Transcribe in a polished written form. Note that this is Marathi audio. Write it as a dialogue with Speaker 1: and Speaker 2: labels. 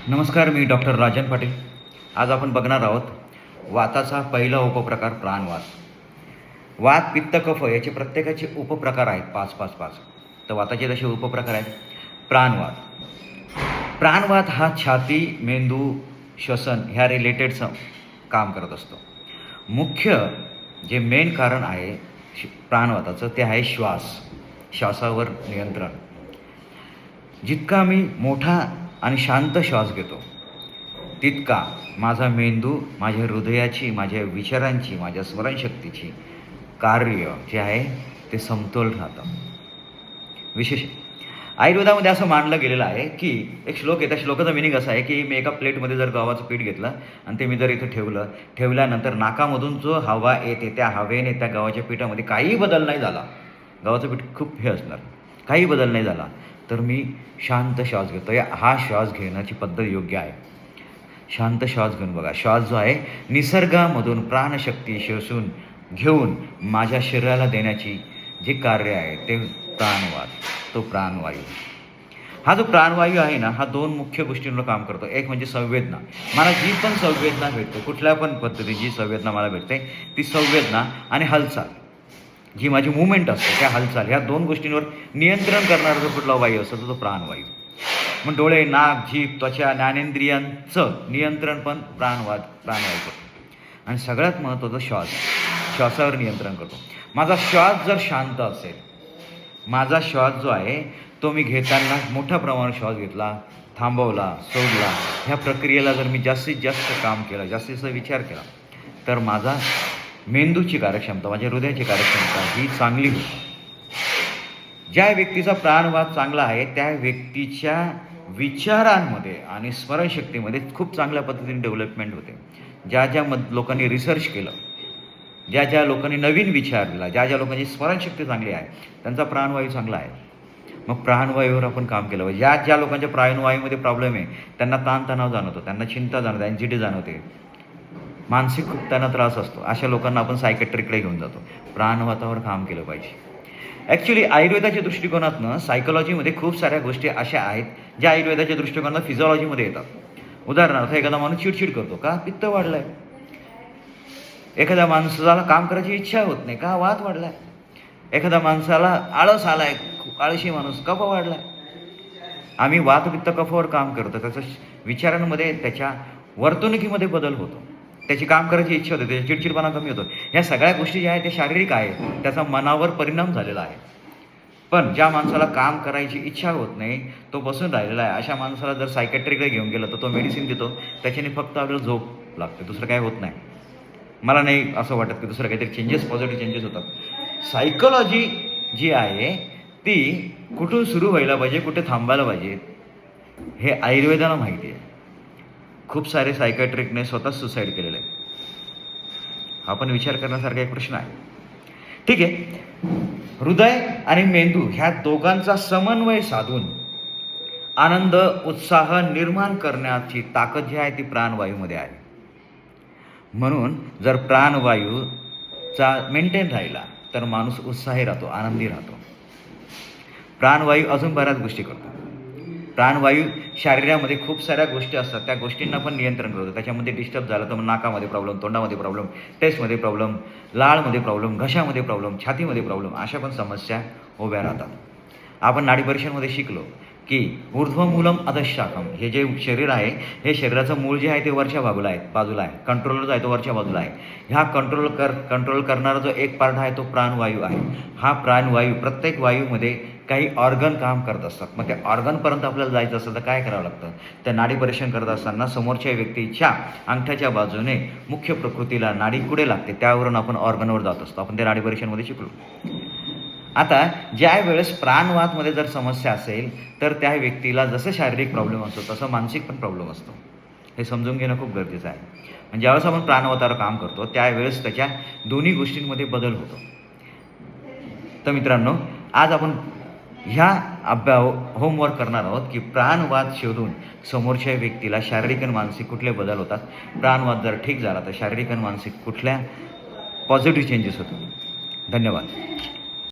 Speaker 1: नमस्कार, मी डॉक्टर राजन पाटील. आज आपण बघणार आहोत वाताचा पहिला उपप्रकार प्राणवात. वात, पित्त, कफ याचे प्रत्येकाचे उपप्रकार आहेत 5-5-5. तर वाताचे जसे उपप्रकार आहेत. प्राणवात. प्राणवात हा छाती, मेंदू, श्वसन ह्या रिलेटेड काम करत असतो. मुख्य जे मेन कारण आहे प्राणवाताचं ते आहे श्वासावर नियंत्रण. जितका मी मोठा आणि शांत श्वास घेतो तितका माझा मेंदू, माझ्या हृदयाची, माझ्या विचारांची, माझ्या स्मरणशक्तीची कार्य जे आहे ते समतोल राहतं. विशेष आयुर्वेदामध्ये असं मानलं गेलेलं आहे की एक श्लोक आहे, त्या श्लोकाचा मिनिंग असा आहे की मी एका प्लेटमध्ये जर गव्हाचं पीठ घेतलं आणि ते मी जर इथं ठेवल्यानंतर नाकामधून जो हवा येते त्या हवेने त्या गव्हाच्या पिठामध्ये काही बदल नाही झाला, गव्हाचं पीठ खूप हे असणार, काही बदल नाही झाला, तर मी शांत श्वास घेतो. हा श्वास घेण्याची पद्धत योग्य आहे. शांत श्वास घेऊन बघा. श्वास जो आहे निसर्गामधून प्राणशक्ती शोषून घेऊन माझ्या शरीराला देण्याची जे कार्य आहे ते प्राणवात, तो प्राणवायू. हा जो प्राणवायू आहे ना, हा 2 मुख्य गोष्टींवर काम करतो. एक म्हणजे संवेदना. मला जी पण संवेदना भेटते, कुठल्या पण पद्धतीची जी संवेदना मला भेटते ती संवेदना, आणि हालचाल जी माझी मूवमेंट असते त्या हालचाल, ह्या 2 गोष्टींवर नियंत्रण करणारा जो कुठला वायू असतो तो प्राणवायू. मग डोळे, नाक, जीभ, त्वचा, ज्ञानेंद्रियांचं नियंत्रण पण प्राणवायू करतो. आणि सगळ्यात महत्त्वाचं श्वासावर नियंत्रण करतो. माझा श्वास जर शांत असेल, माझा श्वास जो आहे तो मी घेताना मोठ्या प्रमाणात श्वास घेतला, थांबवला, सोडला, ह्या प्रक्रियेला जर मी जास्तीत जास्त काम केलं, जास्तीत जास्त विचार केला, तर माझा मेंदूची कार्यक्षमता, माझ्या हृदयाची कार्यक्षमता ही चांगली होती. ज्या व्यक्तीचा प्राणवात चांगला आहे त्या व्यक्तीच्या विचारांमध्ये आणि स्मरणशक्तीमध्ये खूप चांगल्या पद्धतीने डेव्हलपमेंट होते. ज्या लोकांनी रिसर्च केलं, ज्या लोकांनी नवीन विचार दिला, ज्या लोकांची स्मरणशक्ती चांगली आहे त्यांचा प्राणवायू चांगला आहे. मग प्राणवायूवर आपण काम केलं पाहिजे. ज्या लोकांच्या प्राणवायूमध्ये प्रॉब्लेम आहे त्यांना ताणतणाव जाणवतो, त्यांना चिंता जाणवते, एन्झायटी जाणवते, मानसिक खूप त्यांना त्रास असतो, अशा लोकांना आपण सायकॅट्रिककडे घेऊन जातो. प्राणवातावर काम केलं पाहिजे. ॲक्च्युली आयुर्वेदाच्या दृष्टिकोनातनं सायकोलॉजीमध्ये खूप साऱ्या गोष्टी अशा आहेत ज्या आयुर्वेदाच्या दृष्टिकोनात फिजिओलॉजीमध्ये येतात. उदाहरणार्थ, एखादा माणूस चिडचिड करतो का? पित्त वाढलं आहे. एखाद्या माणसाला काम करायची इच्छा होत नाही का? वात वाढला आहे. एखाद्या माणसाला आळस आला आहे, आळशी माणूस, कफ वाढला आहे. आम्ही वात, पित्त, कफावर काम करतो. त्याचं विचारांमध्ये, त्याच्या वर्तणुकीमध्ये बदल होतो, त्याची काम करायची इच्छा होते, त्याचा चिडचिडपणा कमी होतो. ह्या सगळ्या गोष्टी ज्या आहेत त्या शारीरिक आहेत, त्याचा मनावर परिणाम झालेला आहे. पण ज्या माणसाला काम करायची इच्छा होत नाही, तो बसून राहिलेला आहे, अशा माणसाला जर सायकॅट्रिककडे घेऊन गेलं तर तो मेडिसिन देतो, त्याच्याने फक्त आपल्याला झोप लागते, दुसरं काय होत नाही. मला नाही असं वाटत की दुसरं काहीतरी पॉझिटिव्ह चेंजेस होतात. सायकोलॉजी जी आहे ती कुठून सुरू व्हायला पाहिजे, कुठे थांबायला पाहिजे, हे आयुर्वेदाला माहिती आहे. खूप सारे सायकॅट्रिकने स्वतःच सुसाईड केलेलं आहे. हा पण विचार करण्यासारखा एक प्रश्न आहे. ठीक आहे. हृदय आणि मेंदू ह्या दोघांचा समन्वय साधून आनंद, उत्साह निर्माण करण्याची ताकद जी आहे ती प्राणवायूमध्ये आहे. म्हणून जर प्राणवायूचा मेंटेन राहिला तर माणूस उत्साही राहतो, आनंदी राहतो. प्राणवायू अजून बऱ्याच गोष्टी करतो. प्राणवायू शरीरामध्ये खूप साऱ्या गोष्टी असतात, त्या गोष्टींना पण नियंत्रण करतो. त्याच्यामध्ये डिस्टर्ब झालं तर मग नाकामध्ये प्रॉब्लेम, तोंडामध्ये प्रॉब्लेम, टेस्टमध्ये प्रॉब्लेम, लाळमध्ये प्रॉब्लेम, घशामध्ये प्रॉब्लेम, छातीमध्ये प्रॉब्लेम, अशा पण समस्या उभ्या राहतात. आपण नाडी परीक्षेमध्ये शिकलो की ऊर्ध्वमूलम अधःशाखम, हे जे शरीर आहे हे शरीराचं मूळ जे आहे ते वरच्या बाजूला आहे, कंट्रोलर जो आहे तो वरच्या बाजूला आहे. ह्या कंट्रोल करणारा जो एक पार्ट आहे तो प्राणवायू आहे. हा प्राणवायू, प्रत्येक वायूमध्ये काही ऑर्गन काम करत असतात. मग त्या ऑर्गनपर्यंत आपल्याला जायचं असेल तर काय करावं लागतं? त्या नाडी परीक्षण करत असताना समोरच्या व्यक्तीच्या अंगठ्याच्या बाजूने मुख्य प्रकृतीला नाडी कुठे लागते त्यावरून आपण ऑर्गनवर जात असतो. आपण त्या नाडी परीक्षणमध्ये शिकलो. आता ज्या वेळेस प्राणवातमध्ये जर समस्या असेल तर त्या व्यक्तीला जसं शारीरिक प्रॉब्लेम असतो तसं मानसिक पण प्रॉब्लेम असतो. हे समजून घेणं खूप गरजेचं आहे. म्हणजे ज्यावेळेस आपण प्राणवातावर काम करतो त्यावेळेस त्याच्या दोन्ही गोष्टींमध्ये बदल होतो. तर मित्रांनो, आज आपण ह्या होमवर्क करणार आहोत की प्राणवात शोधून समोरच्या व्यक्तीला शारीरिक आणि मानसिक कुठले बदल होतात, प्राणवात जर ठीक झाला तर शारीरिक आणि मानसिक कुठल्या पॉझिटिव्ह चेंजेस होतात. धन्यवाद.